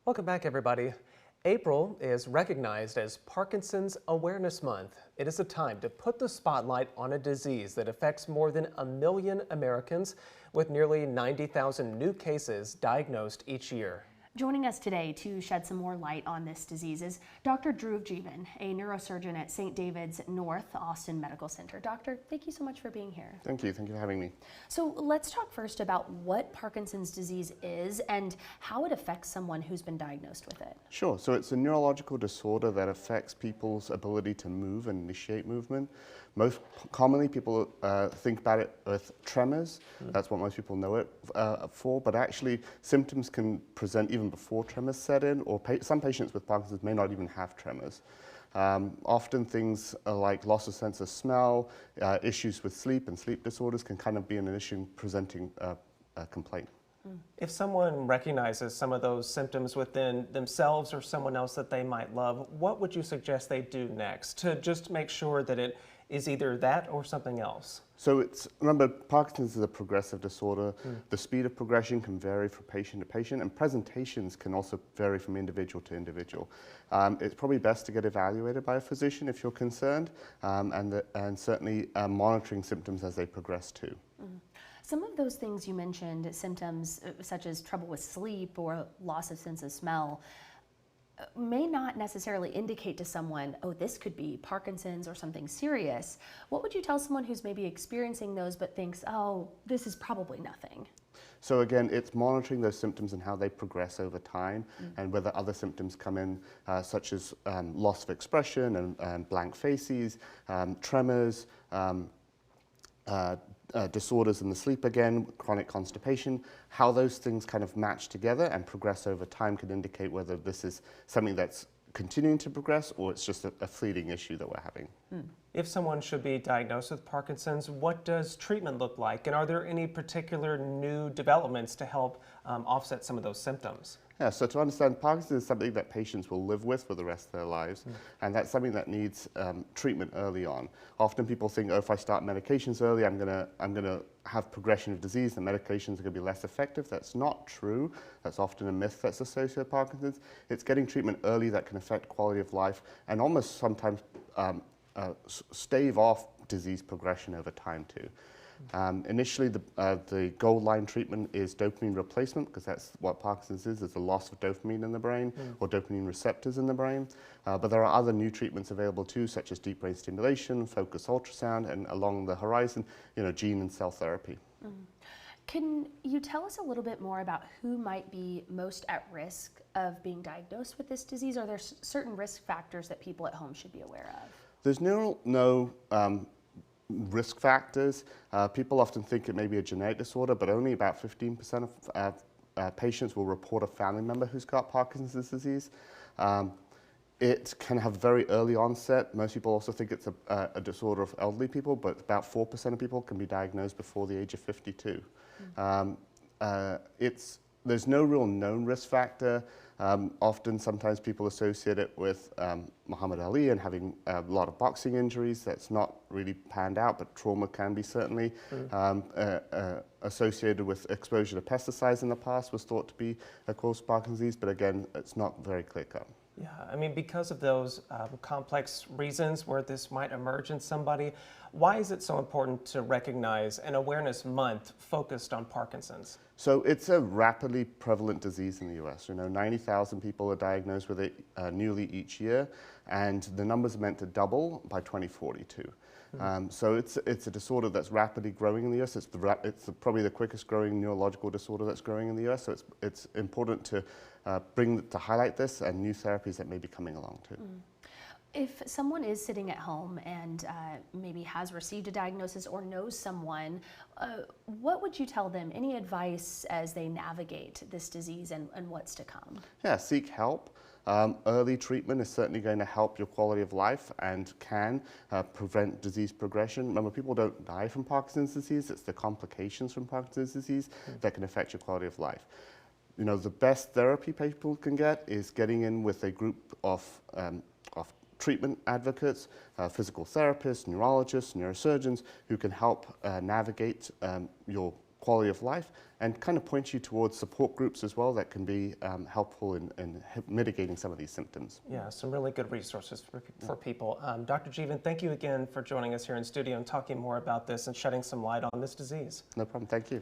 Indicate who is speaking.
Speaker 1: Welcome back, everybody. April is recognized as Parkinson's Awareness Month. It is a time to put the spotlight on a disease that affects more than 1 million Americans, with nearly 90,000 new cases diagnosed each year.
Speaker 2: Joining us today to shed some more light on this disease is Dr. Dhruve Jeevan, a neurosurgeon at St. David's North Austin Medical Center. Doctor, thank you so much for being here.
Speaker 3: Thank you for having me.
Speaker 2: So let's talk first about what Parkinson's disease is and how it affects someone who's been diagnosed with it.
Speaker 3: Sure, so it's a neurological disorder that affects people's ability to move and initiate movement. Most commonly, people think about it with tremors. That's what most people know it for, but actually symptoms can present even before tremors set in, or some patients with Parkinson's may not even have tremors. Often things like loss of sense of smell, issues with sleep and sleep disorders can kind of be an issue presenting a complaint.
Speaker 1: If someone recognizes some of those symptoms within themselves or someone else that they might love, what would you suggest they do next to just make sure that it is either that or something else?
Speaker 3: So remember, Parkinson's is a progressive disorder. The speed of progression can vary from patient to patient, and presentations can also vary from individual to individual. It's probably best to get evaluated by a physician if you're concerned, and certainly monitoring symptoms as they progress too.
Speaker 2: Some of those things you mentioned, symptoms such as trouble with sleep or loss of sense of smell, may not necessarily indicate to someone, oh, this could be Parkinson's or something serious. What would you tell someone who's maybe experiencing those but thinks, oh, this is probably nothing?
Speaker 3: So again, it's monitoring those symptoms and how they progress over time, and whether other symptoms come in, such as loss of expression and blank faces, tremors, disorders in the sleep again, chronic constipation, how those things kind of match together and progress over time can indicate whether this is something that's continuing to progress or it's just a fleeting issue that we're having.
Speaker 1: If someone should be diagnosed with Parkinson's, what does treatment look like? And are there any particular new developments to help offset some of those symptoms?
Speaker 3: Yeah, so to understand, Parkinson's is something that patients will live with for the rest of their lives, and that's something that needs treatment early on. Often people think, oh, if I start medications early, I'm gonna have progression of disease, and medications are gonna be less effective. That's not true. That's often a myth that's associated with Parkinson's. It's getting treatment early that can affect quality of life and almost sometimes stave off disease progression over time too. Initially, the goal line treatment is dopamine replacement, because that's what Parkinson's is a loss of dopamine in the brain or dopamine receptors in the brain. But there are other new treatments available too, such as deep brain stimulation, focused ultrasound, and along the horizon, gene and cell therapy.
Speaker 2: Can you tell us a little bit more about who might be most at risk of being diagnosed with this disease? Are there certain risk factors that people at home should be aware of?
Speaker 3: There's no risk factors. People often think it may be a genetic disorder, but only about 15% of patients will report a family member who's got Parkinson's disease. It can have very early onset. Most people also think it's a disorder of elderly people, but about 4% of people can be diagnosed before the age of 52. There's no real known risk factor. Sometimes people associate it with Muhammad Ali and having a lot of boxing injuries. That's not really panned out, but trauma can be certainly associated with exposure to pesticides in the past was thought to be a cause of Parkinson's disease, but again, it's not very clear-cut.
Speaker 1: Yeah, I mean, because of those complex reasons where this might emerge in somebody, why is it so important to recognize an awareness month focused on Parkinson's?
Speaker 3: So it's a rapidly prevalent disease in the US. 90,000 people are diagnosed with it newly each year, and the numbers are meant to double by 2042. So it's a disorder that's rapidly growing in the US. It's probably the quickest growing neurological disorder that's growing in the US. So it's important to highlight this and new therapies that may be coming along too.
Speaker 2: If someone is sitting at home and maybe has received a diagnosis or knows someone, what would you tell them? Any advice as they navigate this disease and what's to come?
Speaker 3: Yeah, seek help. Early treatment is certainly going to help your quality of life and can prevent disease progression. Remember, people don't die from Parkinson's disease. It's the complications from Parkinson's disease that can affect your quality of life. The best therapy people can get is getting in with a group of treatment advocates, physical therapists, neurologists, neurosurgeons, who can help navigate your quality of life, and kind of points you towards support groups as well that can be helpful in mitigating some of these symptoms.
Speaker 1: Yeah, some really good resources for people. Dr. Jeevan, thank you again for joining us here in studio and talking more about this and shedding some light on this disease.
Speaker 3: No problem. Thank you.